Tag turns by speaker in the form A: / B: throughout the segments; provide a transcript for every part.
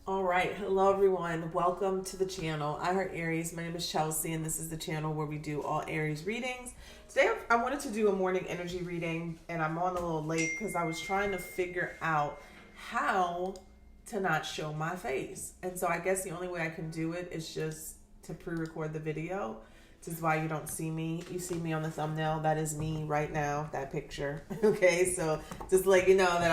A: All right. Hello, everyone. Welcome to the channel. I Heart Aries. My name is Chelsea, and this is the channel where we do all Aries readings. Today, I wanted to do a morning energy reading, and I'm on a little late because I was trying to figure out how to not show my face. And so I guess the only way I can do it is just to pre-record the video. This is why you don't see me. You see me on the thumbnail. That is me right now, that picture. Okay, so just to let you know that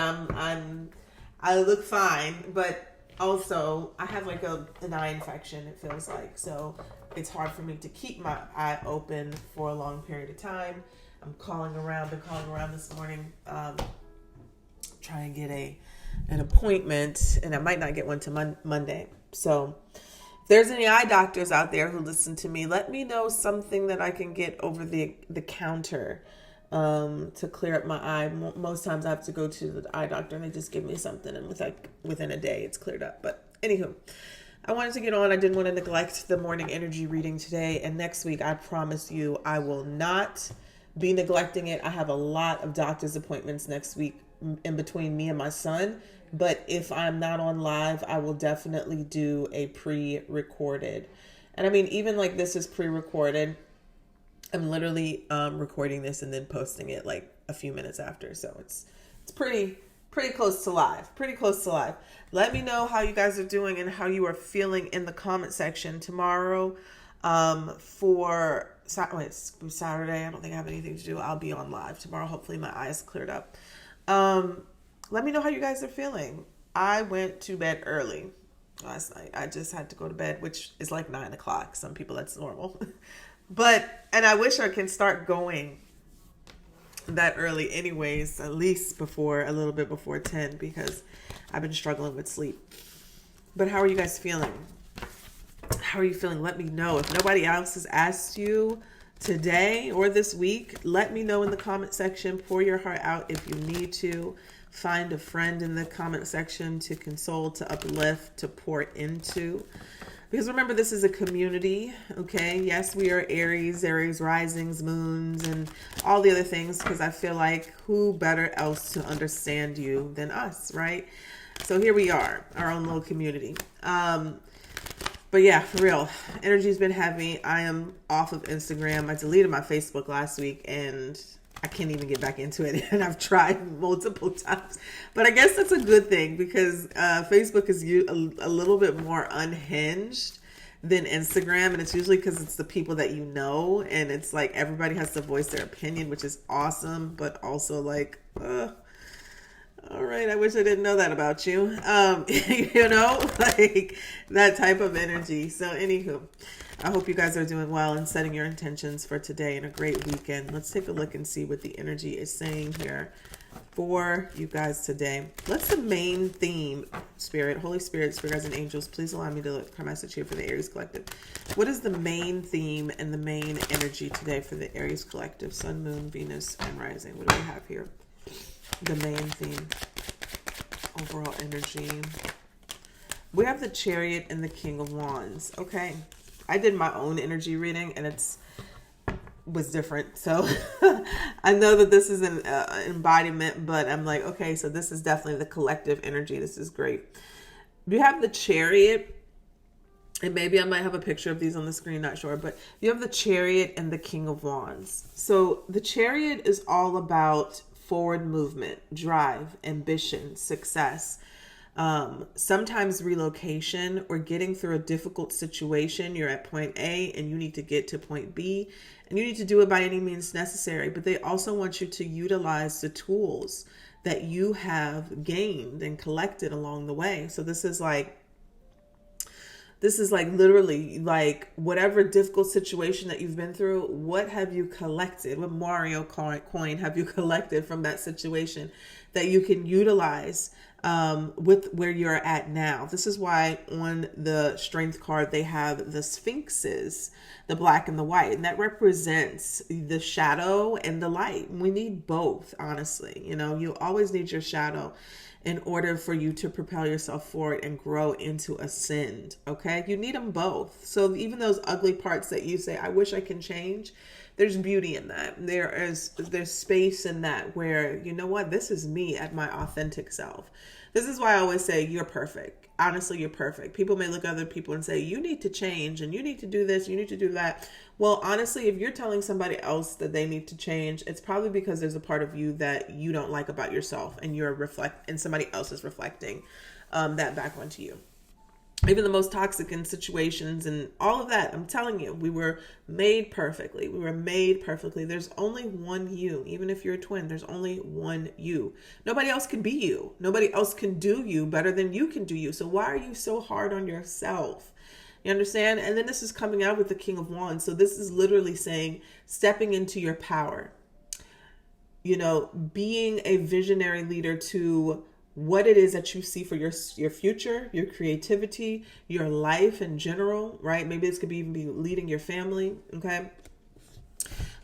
A: I look fine, but also I have like an eye infection, it feels like. So it's hard for me to keep my eye open for a long period of time. I'm been calling around this morning, trying to get an appointment, and I might not get one to Monday. So if there's any eye doctors out there who listen to me, let me know something that I can get over the counter to clear up my eye. Most times I have to go to the eye doctor and they just give me something, and within a day it's cleared up. But anywho, I wanted to get on. I didn't want to neglect the morning energy reading today, and next week I promise you I will not be neglecting it. I have a lot of doctor's appointments next week in between me and my son, but if I'm not on live, I will definitely do a pre-recorded. And I mean, even like this is pre-recorded. I'm literally recording this and then posting it like a few minutes after. So it's pretty close to live. Pretty close to live. Let me know how you guys are doing and how you are feeling in the comment section tomorrow. For Saturday, I don't think I have anything to do. I'll be on live tomorrow. Hopefully my eyes cleared up. Let me know how you guys are feeling. I went to bed early last night. I just had to go to bed, which is like 9 o'clock. Some people that's normal. And I wish I can start going that early anyways, at least a little bit before 10, because I've been struggling with sleep. But how are you guys feeling? How are you feeling? Let me know. If nobody else has asked you today or this week, let me know in the comment section. Pour your heart out if you need to. Find a friend in the comment section to console, to uplift, to pour into. Because remember, this is a community, okay? Yes, we are Aries risings, moons, and all the other things, because I feel like who better else to understand you than us, right? So here we are, our own little community. But yeah, for real, energy's been heavy. I am off of Instagram. I deleted my Facebook last week, and I can't even get back into it. And I've tried multiple times. But I guess that's a good thing, because Facebook is a little bit more unhinged than Instagram. And it's usually because it's the people that you know. And it's like everybody has to voice their opinion, which is awesome. But also like, all right, I wish I didn't know that about you. Like that type of energy. So anywho, I hope you guys are doing well and setting your intentions for today and a great weekend. Let's take a look and see what the energy is saying here for you guys today. What's the main theme? Spirit, Holy Spirit, Spirit guides and angels, please allow me to look for a message here for the Aries Collective. What is the main theme and the main energy today for the Aries Collective? Sun, Moon, Venus, and Rising. What do we have here? The main theme, overall energy. We have the Chariot and the King of Wands. Okay, I did my own energy reading and was different. So I know that this is an embodiment, but I'm like, okay, so this is definitely the collective energy. This is great. You have the Chariot, and maybe I might have a picture of these on the screen, not sure, but you have the Chariot and the King of Wands. So the Chariot is all about forward movement, drive, ambition, success. Sometimes relocation or getting through a difficult situation. You're at point A and you need to get to point B, and you need to do it by any means necessary. But they also want you to utilize the tools that you have gained and collected along the way. So this is like literally like whatever difficult situation that you've been through, what have you collected? What Mario coin have you collected from that situation that you can utilize with where you're at now? This is why on the strength card, they have the sphinxes, the black and the white, and that represents the shadow and the light. We need both, honestly. You always need your shadow in order for you to propel yourself forward and grow into ascend. Okay, you need them both. So even those ugly parts that you say, I wish I can change, there's beauty in that. There's space in that where, you know what, this is me at my authentic self. This is why I always say you're perfect. Honestly, you're perfect. People may look at other people and say, you need to change and you need to do this, you need to do that. Well, honestly, if you're telling somebody else that they need to change, it's probably because there's a part of you that you don't like about yourself, and and somebody else is reflecting that back onto you. Even the most toxic in situations and all of that, I'm telling you, we were made perfectly. We were made perfectly. There's only one you. Even if you're a twin, there's only one you. Nobody else can be you. Nobody else can do you better than you can do you. So why are you so hard on yourself? You understand? And then this is coming out with the King of Wands. So this is literally saying stepping into your power. You know, being a visionary leader to what it is that you see for your future, your creativity, your life in general, right? Maybe this could even be leading your family, okay?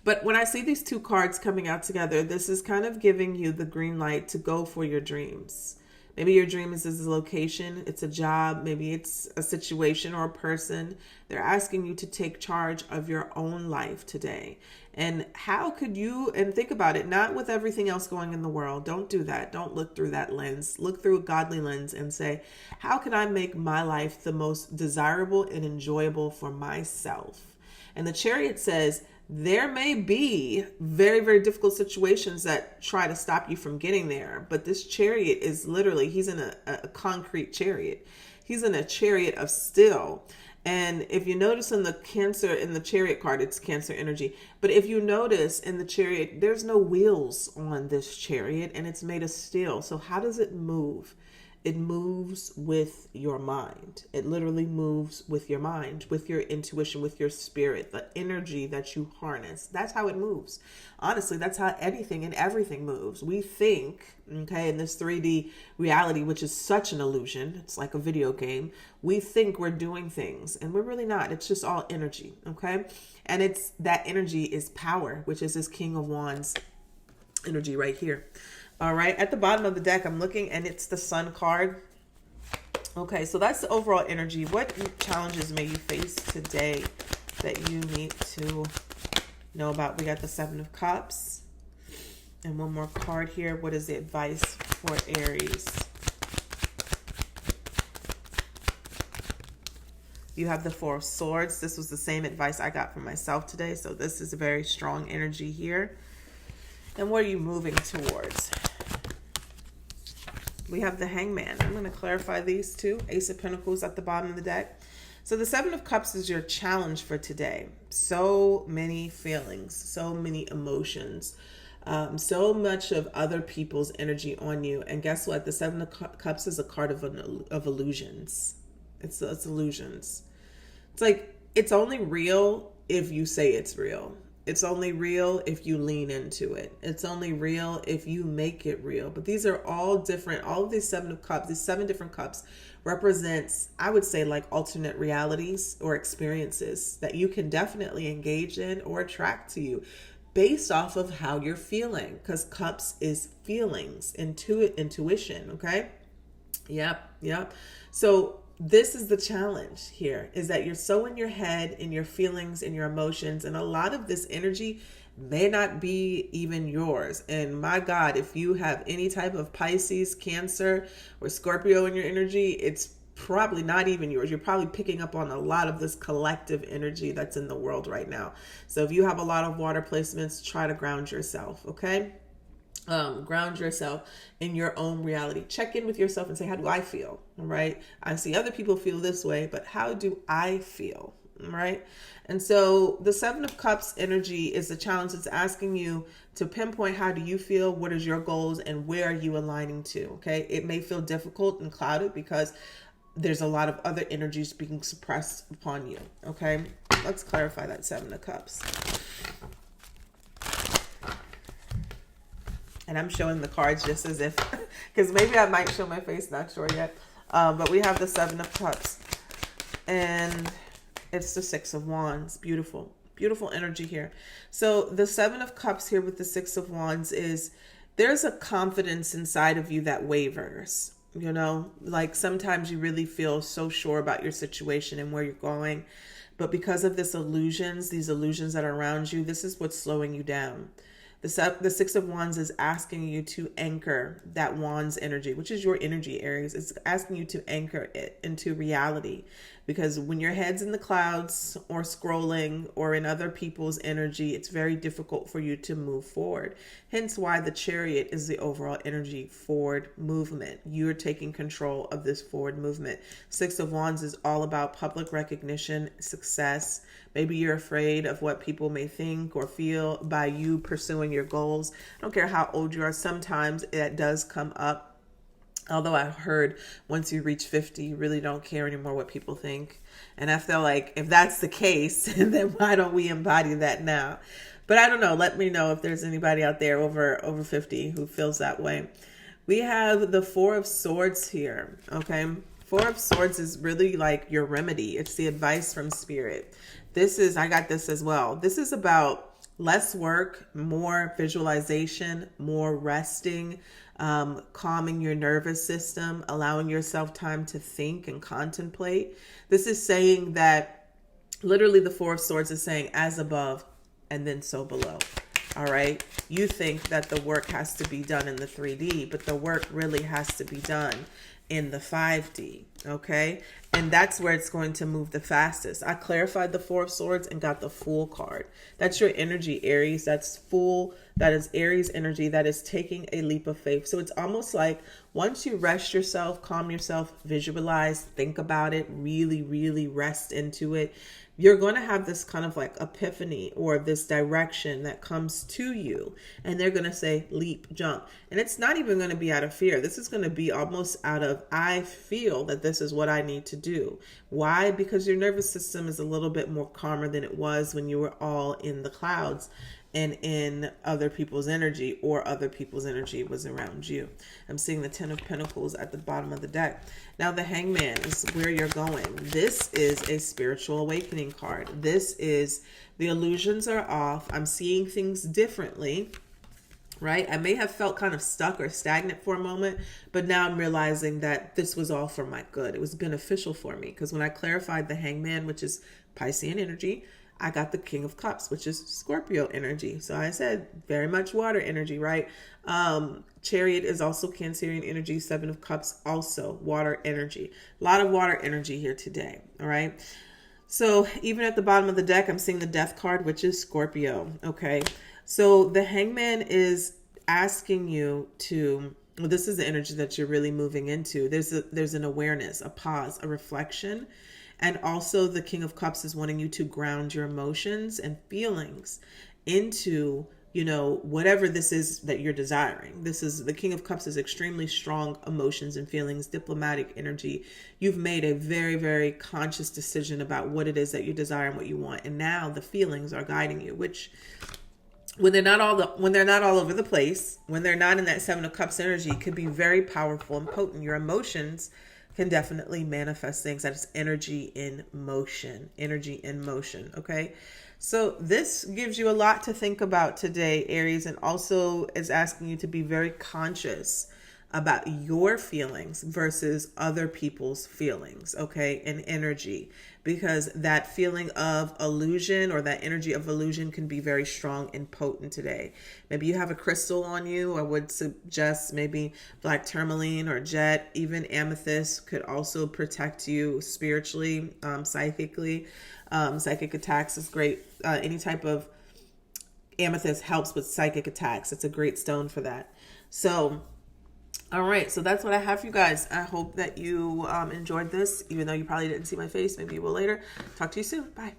A: But when I see these two cards coming out together, this is kind of giving you the green light to go for your dreams. Maybe your dream is a location, it's a job, maybe it's a situation or a person. They're asking you to take charge of your own life today. And how could you, and think about it, not with everything else going in the world. Don't do that. Don't look through that lens. Look through a godly lens and say, how can I make my life the most desirable and enjoyable for myself? And the Chariot says, there may be very, very difficult situations that try to stop you from getting there. But this Chariot is literally, he's in a concrete chariot. He's in a chariot of steel. And if you notice in the Chariot card, it's Cancer energy. But if you notice in the Chariot, there's no wheels on this chariot and it's made of steel. So how does it move? It moves with your mind. It literally moves with your mind, with your intuition, with your spirit, the energy that you harness. That's how it moves. Honestly, that's how anything and everything moves. We think, okay, in this 3D reality, which is such an illusion, it's like a video game, we think we're doing things and we're really not. It's just all energy, okay? And it's that energy is power, which is this King of Wands energy right here. All right, at the bottom of the deck, I'm looking and it's the Sun card. Okay, so that's the overall energy. What challenges may you face today that you need to know about? We got the Seven of Cups. And one more card here. What is the advice for Aries? You have the Four of Swords. This was the same advice I got from myself today. So this is a very strong energy here. And what are you moving towards? We have the Hangman. I'm going to clarify these two. Ace of Pentacles at the bottom of the deck. So the Seven of Cups is your challenge for today. So many feelings, so many emotions, so much of other people's energy on you. And guess what? The Seven of Cups is a card of illusions. It's illusions. It's like, it's only real if you say it's real. It's only real if you lean into it. It's only real if you make it real. But these are all different. All of these Seven of Cups, these 7 different cups represents, I would say, like alternate realities or experiences that you can definitely engage in or attract to you based off of how you're feeling. Because cups is feelings, intuition, okay? Yep. So this is the challenge here, is that you're so in your head, in your feelings, in your emotions, and a lot of this energy may not be even yours. And my God, if you have any type of Pisces, Cancer, or Scorpio in your energy, it's probably not even yours. You're probably picking up on a lot of this collective energy that's in the world right now. So if you have a lot of water placements, try to ground yourself, okay? Ground yourself in your own reality. Check in with yourself and say, how do I feel? All right. I see other people feel this way, but how do I feel? All right. And so the Seven of Cups energy is the challenge. It's asking you to pinpoint, how do you feel? What is your goals and where are you aligning to? Okay. It may feel difficult and clouded because there's a lot of other energies being suppressed upon you. Okay. Let's clarify that Seven of Cups. And I'm showing the cards just as if, because maybe I might show my face, not sure yet. But we have the Seven of Cups. And it's the Six of Wands. Beautiful. Beautiful energy here. So the Seven of Cups here with the Six of Wands is, there's a confidence inside of you that wavers. You know, like sometimes you really feel so sure about your situation and where you're going. But because of these illusions that are around you, this is what's slowing you down. The Six of Wands is asking you to anchor that Wands energy, which is your energy, Aries. It's asking you to anchor it into reality. Because when your head's in the clouds or scrolling or in other people's energy, it's very difficult for you to move forward. Hence why the Chariot is the overall energy forward movement. You're taking control of this forward movement. Six of Wands is all about public recognition, success. Maybe you're afraid of what people may think or feel by you pursuing your goals. I don't care how old you are. Sometimes that does come up. Although I heard once you reach 50, you really don't care anymore what people think. And I feel like if that's the case, then why don't we embody that now? But I don't know. Let me know if there's anybody out there over 50 who feels that way. We have the Four of Swords here. Okay. Four of Swords is really like your remedy. It's the advice from Spirit. I got this as well. This is about less work, more visualization, more resting, calming your nervous system, allowing yourself time to think and contemplate. This is saying that literally the Four of Swords is saying as above and then so below. All right. You think that the work has to be done in the 3D, but the work really has to be done in the 5D. Okay. And that's where it's going to move the fastest. I clarified the Four of Swords and got the Fool card. That's your energy, Aries. That's Fool. That is Aries energy. That is taking a leap of faith. So it's almost like once you rest yourself, calm yourself, visualize, think about it, really, really rest into it, you're going to have this kind of like epiphany or this direction that comes to you. And they're going to say, leap, jump. And it's not even going to be out of fear. This is going to be almost out of, I feel that this is what I need to do. Why? Because your nervous system is a little bit more calmer than it was when you were all in the clouds and in other people's energy, or other people's energy was around you. I'm seeing the Ten of Pentacles at the bottom of the deck. Now the Hangman is where you're going. This is a spiritual awakening card. This is the illusions are off. I'm seeing things differently, right? I may have felt kind of stuck or stagnant for a moment, but now I'm realizing that this was all for my good. It was beneficial for me, because when I clarified the Hangman, which is Piscean energy, I got the King of Cups, which is Scorpio energy. So I said very much water energy, right? Chariot is also Cancerian energy. Seven of Cups, also water energy. A lot of water energy here today. All right. So even at the bottom of the deck, I'm seeing the Death card, which is Scorpio. Okay. So the Hangman is asking you to, well, this is the energy that you're really moving into. There's an awareness, a pause, a reflection. And also the King of Cups is wanting you to ground your emotions and feelings into, whatever this is that you're desiring. The King of Cups is extremely strong emotions and feelings, diplomatic energy. You've made a very, very conscious decision about what it is that you desire and what you want. And now the feelings are guiding you, which when they're not all over the place, when they're not in that Seven of Cups energy, can be very powerful and potent. Your emotions can definitely manifest things. That is energy in motion. Okay. So this gives you a lot to think about today, Aries, and also is asking you to be very conscious about your feelings versus other people's feelings, okay, and energy, because that feeling of illusion or that energy of illusion can be very strong and potent today. Maybe you have a crystal on you. I would suggest maybe black tourmaline or jet. Even amethyst could also protect you spiritually, psychically. Psychic attacks is great. Any type of amethyst helps with psychic attacks. It's a great stone for that. So all right, so that's what I have for you guys. I hope that you enjoyed this, even though you probably didn't see my face. Maybe you will later. Talk to you soon. Bye.